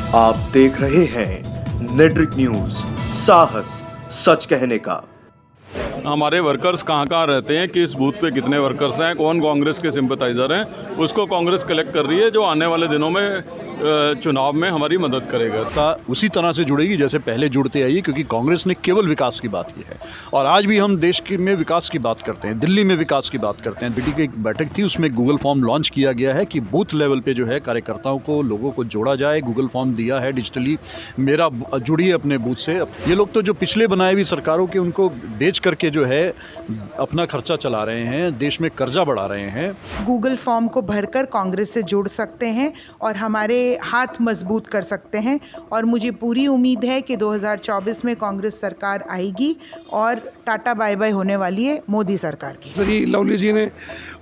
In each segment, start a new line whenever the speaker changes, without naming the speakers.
आप देख रहे हैं नेट्रिक न्यूज, साहस सच कहने का।
हमारे वर्कर्स कहाँ कहाँ रहते हैं, किस बूथ पे कितने वर्कर्स हैं, कौन कांग्रेस के सिंपैथाइजर हैं, उसको कांग्रेस कलेक्ट कर रही है, जो आने वाले दिनों में चुनाव में हमारी मदद करेगा।
उसी तरह से जुड़ेगी जैसे पहले जुड़ते आई, क्योंकि कांग्रेस ने केवल विकास की बात की है और आज भी हम देश में विकास की बात करते हैं, दिल्ली में विकास की बात करते हैं। दिल्ली की एक बैठक थी, उसमें गूगल फॉर्म लॉन्च किया गया है कि बूथ लेवल पे जो है कार्यकर्ताओं को, लोगों को जोड़ा जाए। गूगल फॉर्म दिया है डिजिटली, मेरा जुड़िए अपने बूथ से। ये लोग तो जो पिछले बनाए हुई सरकारों के उनको बेच करके जो है अपना खर्चा चला रहे हैं, देश में कर्जा बढ़ा रहे हैं।
गूगल फॉर्म को भरकर कांग्रेस से जुड़ सकते हैं और हमारे हाथ मजबूत कर सकते हैं और मुझे पूरी उम्मीद है कि 2024 में कांग्रेस सरकार आएगी और टाटा बाय बाय होने वाली है मोदी सरकार की।
श्री लवली जी ने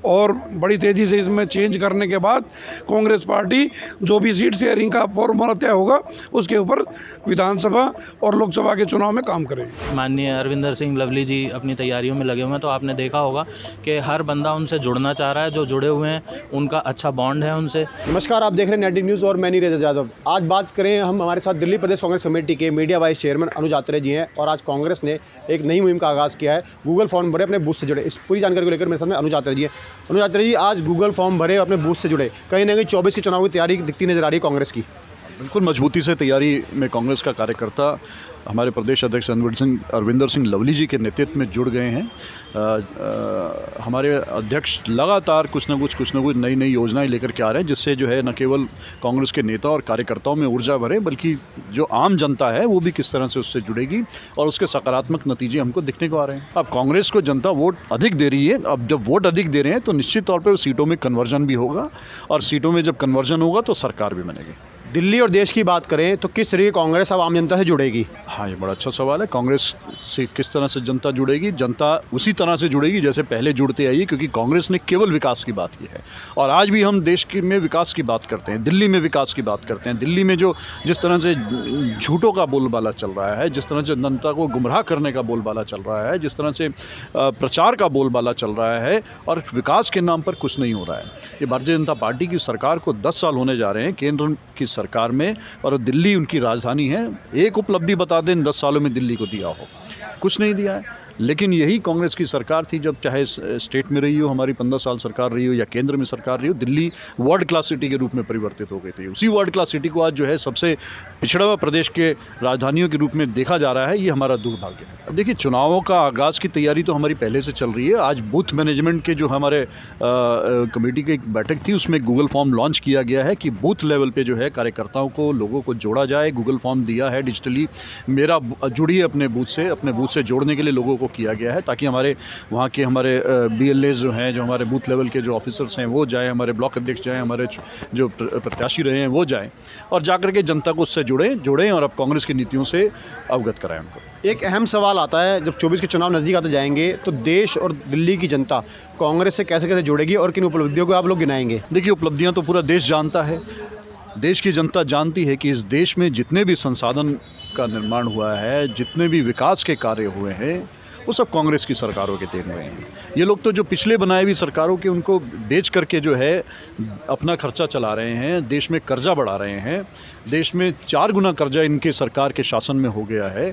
और बड़ी तेज़ी से इसमें चेंज करने के बाद कांग्रेस पार्टी जो भी सीट शेयरिंग का फॉर्मूला तय होगा उसके ऊपर विधानसभा और लोकसभा के चुनाव में काम करेगी।
माननीय अरविंदर सिंह लवली जी अपनी तैयारियों में लगे हुए हैं, तो आपने देखा होगा कि हर बंदा उनसे जुड़ना चाह रहा है, जो जुड़े हुए हैं उनका अच्छा बॉन्ड है उनसे।
नमस्कार, आप देख रहे हैं नेटिव न्यूज़ और मैं नीरज यादव। आज बात करें हम, हमारे साथ दिल्ली प्रदेश कांग्रेस कमेटी के मीडिया वाइस चेयरमैन अनुज आत्रेय जी हैं और आज कांग्रेस ने एक नई मुहिम का आगाज़ किया है, गूगल फॉर्म भरे अपने बूथ से जुड़े। इस पूरी जानकारी को लेकर मेरे सामने अनुज आत्रेय जी हैं। अनुज आत्रेय जी, आज गूगल फॉर्म भरे अपने बूथ से जुड़े, कहीं ना कहीं 24 के चुनाव की तैयारी दिखती नजर आ रही है कांग्रेस की।
बिल्कुल मजबूती से तैयारी में कांग्रेस का कार्यकर्ता हमारे प्रदेश अध्यक्ष अरविंदर सिंह लवली जी के नेतृत्व में जुड़ गए हैं। हमारे अध्यक्ष लगातार कुछ ना कुछ नई नई योजनाएं लेकर के आ रहे हैं, जिससे जो है न केवल कांग्रेस के नेता और कार्यकर्ताओं में ऊर्जा भरे, बल्कि जो आम जनता है वो भी किस तरह से उससे जुड़ेगी और उसके सकारात्मक नतीजे हमको दिखने को आ रहे हैं। अब कांग्रेस को जनता वोट अधिक दे रही है। अब जब वोट अधिक दे रहे हैं तो निश्चित तौर पर सीटों में कन्वर्जन भी होगा और सीटों में जब कन्वर्जन होगा तो सरकार भी बनेगी।
दिल्ली और देश की बात करें तो किस तरीके कांग्रेस अब आम जनता से जुड़ेगी?
हाँ, ये बड़ा अच्छा सवाल है। कांग्रेस से किस तरह से जनता जुड़ेगी? जनता उसी तरह से जुड़ेगी जैसे पहले जुड़ते आई, क्योंकि कांग्रेस ने केवल विकास की बात की है और आज भी हम देश में विकास की बात करते हैं, दिल्ली में विकास की बात करते हैं। दिल्ली में जो जिस तरह से झूठों का बोलबाला चल रहा है, जिस तरह से जनता को गुमराह करने का बोलबाला चल रहा है, जिस तरह से प्रचार का बोलबाला चल रहा है और विकास के नाम पर कुछ नहीं हो रहा है। ये भारतीय जनता पार्टी की सरकार को 10 साल होने जा रहे हैं केंद्र की सरकार में और दिल्ली उनकी राजधानी है। एक उपलब्धि बता दें 10 सालों में दिल्ली को दिया हो, कुछ नहीं दिया है। लेकिन यही कांग्रेस की सरकार थी, जब चाहे स्टेट में रही हो, हमारी 15 साल सरकार रही हो या केंद्र में सरकार रही हो, दिल्ली वर्ल्ड क्लास सिटी के रूप में परिवर्तित हो गई थी। उसी वर्ल्ड क्लास सिटी को आज जो है सबसे पिछड़ा हुआ प्रदेश के राजधानियों के रूप में देखा जा रहा है। ये हमारा दुर्भाग्य है। अब देखिए, चुनावों का आगाज़ की तैयारी तो हमारी पहले से चल रही है। आज बूथ मैनेजमेंट के जो हमारे कमेटी की एक बैठक थी, उसमें गूगल फॉर्म लॉन्च किया गया है कि बूथ लेवल पर जो है कार्यकर्ताओं को, लोगों को जोड़ा जाए। गूगल फॉर्म दिया है डिजिटली, मेरा जुड़िए अपने बूथ से जोड़ने के लिए लोगों किया गया है, ताकि हमारे वहाँ के हमारे BLAs जो हैं, जो हमारे बूथ लेवल के जो ऑफिसर्स हैं वो जाएं, हमारे ब्लॉक अध्यक्ष जाएं, हमारे जो प्रत्याशी रहे हैं वो जाएं और जाकर के जनता को उससे जुड़ें और अब कांग्रेस की नीतियों से अवगत कराएं उनको।
एक अहम सवाल आता है, जब 24 के चुनाव नज़दीक आते जाएंगे तो देश और दिल्ली की जनता कांग्रेस से कैसे कैसे जुड़ेगी और किन उपलब्धियों को आप लोग गिनाएंगे?
देखिए, उपलब्धियाँ तो पूरा देश जानता है। देश की जनता जानती है कि इस देश में जितने भी संसाधन का निर्माण हुआ है, जितने भी विकास के कार्य हुए हैं, वो सब कांग्रेस की सरकारों के देन हुए हैं। ये लोग तो जो पिछले बनाए हुई सरकारों के उनको बेच करके जो है अपना खर्चा चला रहे हैं, देश में कर्जा बढ़ा रहे हैं। देश में 4 गुना कर्जा इनके सरकार के शासन में हो गया है।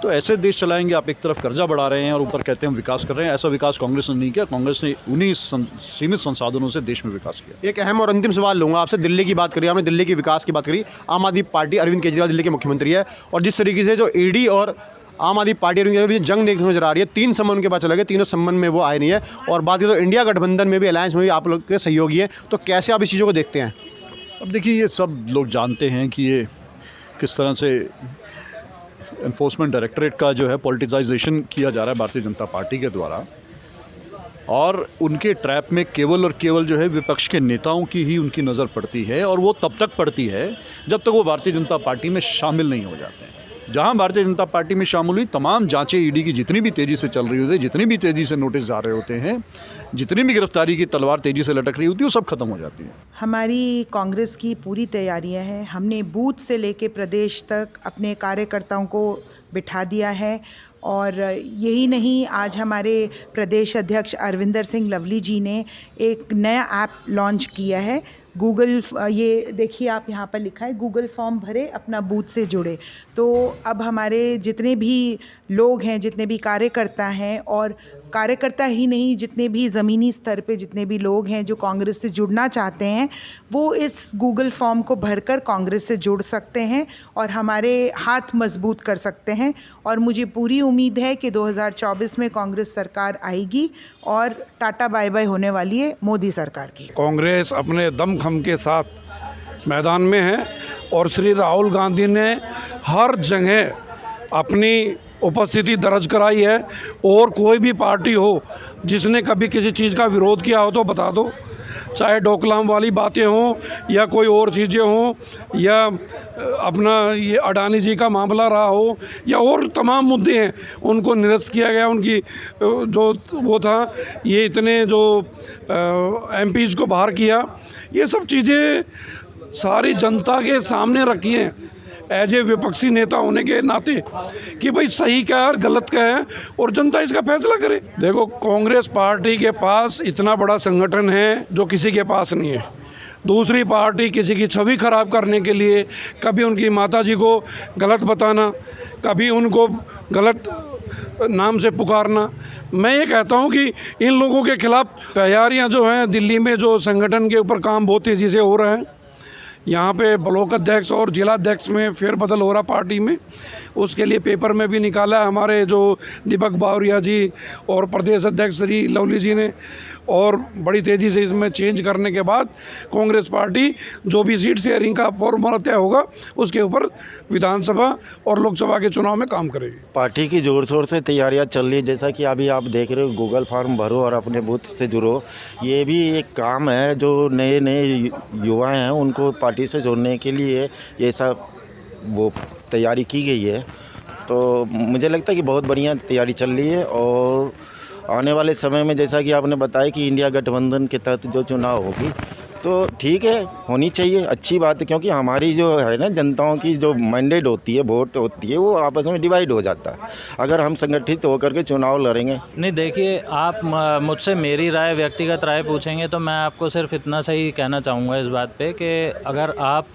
तो ऐसे देश चलाएंगे आप? एक तरफ कर्जा बढ़ा रहे हैं और ऊपर कहते हैं हम विकास कर रहे हैं। ऐसा विकास कांग्रेस ने नहीं किया। कांग्रेस ने उन्हीं सीमित संसाधनों से देश में विकास किया।
एक अहम और अंतिम सवाल लूँगा आपसे। दिल्ली की बात करी आपने, दिल्ली के विकास की बात करी। आम आदमी पार्टी, अरविंद केजरीवाल दिल्ली के मुख्यमंत्री है और जिस तरीके से जो ED और आम आदमी पार्टी जंग देखने नजर आ रही है, 3 सम्मन के पास चले गए, तीनों सम्मन में वो आए नहीं है और बात की तो इंडिया गठबंधन में भी, अलायंस में भी आप लोग के सहयोगी हैं, तो कैसे आप इस चीज़ों को देखते हैं?
अब देखिए, ये सब लोग जानते हैं कि ये किस तरह से एनफोर्समेंट डायरेक्टरेट का जो है पॉलिटिसाइजेशन किया जा रहा है भारतीय जनता पार्टी के द्वारा और उनके ट्रैप में केवल और केवल जो है विपक्ष के नेताओं की ही उनकी नज़र पड़ती है और वो तब तक पड़ती है जब तक वो भारतीय जनता पार्टी में शामिल नहीं हो जाते हैं। जहां भारतीय जनता पार्टी में शामिल हुई, तमाम जांचें ईडी की जितनी भी तेज़ी से चल रही होती है, जितनी भी तेज़ी से नोटिस जा रहे होते हैं, जितनी भी गिरफ्तारी की तलवार तेज़ी से लटक रही होती है, वो सब खत्म हो जाती है।
हमारी कांग्रेस की पूरी तैयारियां हैं। हमने बूथ से लेके प्रदेश तक अपने कार्यकर्ताओं को बिठा दिया है और यही नहीं, आज हमारे प्रदेश अध्यक्ष अरविंदर सिंह लवली जी ने एक नया ऐप लॉन्च किया है ये देखिए आप यहाँ पर लिखा है गूगल फॉर्म भरे अपना बूथ से जुड़े। तो अब हमारे जितने भी लोग हैं, जितने भी कार्यकर्ता हैं, और कार्यकर्ता ही नहीं, जितने भी ज़मीनी स्तर पे जितने भी लोग हैं जो कांग्रेस से जुड़ना चाहते हैं, वो इस गूगल फॉर्म को भरकर कांग्रेस से जुड़ सकते हैं और हमारे हाथ मजबूत कर सकते हैं। और मुझे पूरी उम्मीद है कि 2024 में कांग्रेस सरकार आएगी और टाटा बाय बाय होने वाली है मोदी सरकार की।
कांग्रेस अपने दमखम के साथ मैदान में है और श्री राहुल गांधी ने हर जगह अपनी उपस्थिति दर्ज कराई है। और कोई भी पार्टी हो जिसने कभी किसी चीज़ का विरोध किया हो तो बता दो, चाहे डोकलाम वाली बातें हों या कोई और चीज़ें हों या अपना ये अडानी जी का मामला रहा हो या और तमाम मुद्दे हैं, उनको निरस्त किया गया। उनकी जो वो था, ये इतने जो एमपीज़ को बाहर किया, ये सब चीज़ें सारी जनता के सामने रखी हैं एज ए विपक्षी नेता होने के नाते कि भाई सही क्या है और गलत क्या है और जनता इसका फैसला करे। देखो, कांग्रेस पार्टी के पास इतना बड़ा संगठन है जो किसी के पास नहीं है। दूसरी पार्टी किसी की छवि खराब करने के लिए कभी उनकी माताजी को गलत बताना, कभी उनको गलत नाम से पुकारना। मैं ये कहता हूँ कि इन लोगों के खिलाफ तैयारियाँ जो हैं, दिल्ली में जो संगठन के ऊपर काम बहुत तेज़ी से हो रहा है, यहाँ पे ब्लॉक अध्यक्ष और जिला अध्यक्ष में फेरबदल हो रहा पार्टी में, उसके लिए पेपर में भी निकाला है हमारे जो दीपक बावरिया जी और प्रदेश अध्यक्ष श्री लवली जी ने। और बड़ी तेज़ी से इसमें चेंज करने के बाद कांग्रेस पार्टी जो भी सीट शेयरिंग का फॉर्मूला तय होगा उसके ऊपर विधानसभा और लोकसभा के चुनाव में काम करेगी।
पार्टी की ज़ोर शोर से तैयारियां चल रही है। जैसा कि अभी आप देख रहे हो, गूगल फॉर्म भरो और अपने बूथ से जुड़ो, ये भी एक काम है जो नए नए युवा हैं उनको पार्टी से जोड़ने के लिए ये सब वो तैयारी की गई है। तो मुझे लगता है कि बहुत बढ़िया तैयारी चल रही है और आने वाले समय में जैसा कि आपने बताया कि इंडिया गठबंधन के तहत जो चुनाव होगी तो ठीक है, होनी चाहिए, अच्छी बात है। क्योंकि हमारी जो है ना, जनताओं की जो मैंडेट होती है, वोट होती है, वो आपस में डिवाइड हो जाता है अगर हम संगठित होकर के चुनाव लड़ेंगे।
नहीं, देखिए, आप मुझसे मेरी राय, व्यक्तिगत राय पूछेंगे तो मैं आपको सिर्फ इतना सही कहना चाहूँगा इस बात पे कि अगर आप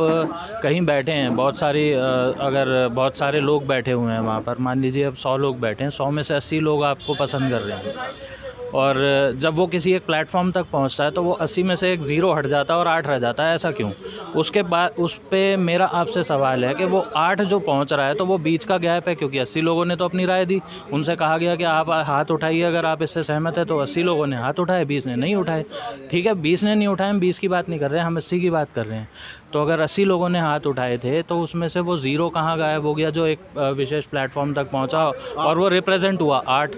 कहीं बैठे हैं, अगर बहुत सारे लोग बैठे हुए हैं वहाँ पर, मान लीजिए अब 100 लोग बैठे हैं, 100 में से 80 लोग आपको पसंद कर रहे हैं, और जब वो किसी एक प्लेटफॉर्म तक पहुंचता है तो वो 80 में से एक 0 हट जाता है और 8 रह जाता है। ऐसा क्यों? उसके बाद उस पे मेरा आपसे सवाल है कि वो 8 जो पहुंच रहा है तो वो बीच का गैप है, क्योंकि 80 लोगों ने तो अपनी राय दी, उनसे कहा गया कि आप हाथ उठाइए अगर आप इससे सहमत है। तो 80 लोगों ने हाथ उठाए, 20 ने नहीं उठाए। ठीक है, 20 ने नहीं उठाए, हम 20 की बात नहीं कर रहे हैं, हम 80 की बात कर रहे हैं। तो अगर 80 लोगों ने हाथ उठाए थे तो उसमें से वो 0 कहाँ गायब हो गया जो एक विशेष प्लेटफॉर्म तक पहुंचा और वो रिप्रेजेंट हुआ 8।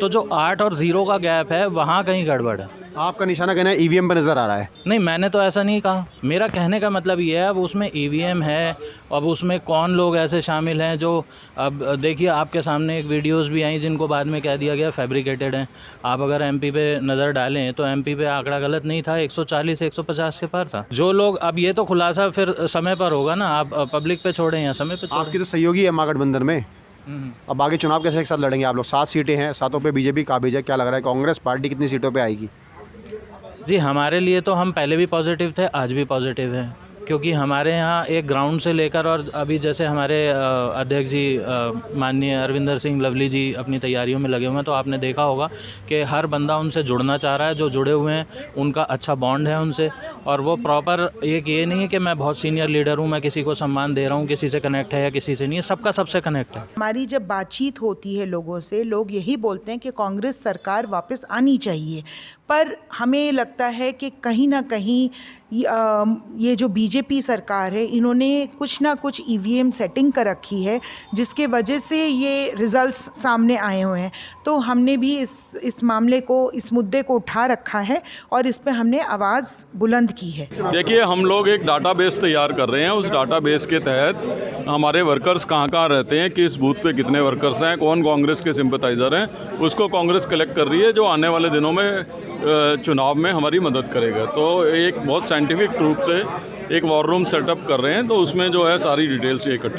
तो जो 8 और 0 का गैप है वहाँ कहीं गड़बड़ है।
आपका निशाना कहना है ईवीएम पर नज़र आ रहा है।
नहीं, मैंने तो ऐसा नहीं कहा। मेरा कहने का मतलब ये है, अब उसमें ईवीएम है, अब उसमें कौन लोग ऐसे शामिल हैं जो, अब देखिए आपके सामने एक वीडियोस भी आई जिनको बाद में कह दिया गया फैब्रिकेटेड हैं। आप अगर एमपी पे नज़र डालें तो एमपी पे आंकड़ा गलत नहीं था, 140 से 150 के पार था। जो लोग, अब ये तो खुलासा फिर समय पर होगा ना, आप पब्लिक पे छोड़ें या समय पे छोड़ें।
आपकी तो सहयोगी है महागठबंधन में, अब आगे चुनाव कैसे एक साथ लड़ेंगे आप लोग? 7 सीटें हैं, 7 पे बीजेपी काबिज है। क्या लग रहा है कांग्रेस पार्टी कितनी सीटों पे आएगी?
जी, हमारे लिए तो हम पहले भी पॉजिटिव थे, आज भी पॉजिटिव हैं, क्योंकि हमारे यहाँ एक ग्राउंड से लेकर, और अभी जैसे हमारे अध्यक्ष जी माननीय अरविंदर सिंह लवली जी अपनी तैयारियों में लगे हुए हैं, तो आपने देखा होगा कि हर बंदा उनसे जुड़ना चाह रहा है। जो जुड़े हुए हैं उनका अच्छा बॉन्ड है उनसे, और वो प्रॉपर, ये नहीं है कि मैं बहुत सीनियर लीडर हूँ, मैं किसी को सम्मान दे रहा हूँ, किसी से कनेक्ट है या किसी से नहीं है, सबका सबसे कनेक्ट है।
हमारी जब बातचीत होती है लोगों से, लोग यही बोलते हैं कि कांग्रेस सरकार वापस आनी चाहिए, पर हमें लगता है कि कहीं ना कहीं ये जो बीजेपी सरकार है, इन्होंने कुछ ना कुछ ईवीएम सेटिंग कर रखी है जिसके वजह से ये रिजल्ट्स सामने आए हुए हैं। तो हमने भी इस मामले को, इस मुद्दे को उठा रखा है और इस पे हमने आवाज़ बुलंद की है।
देखिए, हम लोग एक डाटाबेस तैयार कर रहे हैं। उस डाटाबेस के तहत हमारे वर्कर्स कहाँ कहाँ रहते हैं, किस बूथ पे कितने वर्कर्स हैं, कौन कांग्रेस के सिंपैथाइज़र हैं, उसको कांग्रेस कलेक्ट कर रही है, जो आने वाले दिनों में चुनाव में हमारी मदद करेगा। तो एक बहुत साइंटिफिक रूप से एक वॉर रूम सेटअप कर रहे हैं, तो उसमें जो है सारी डिटेल्स ये इकट्ठी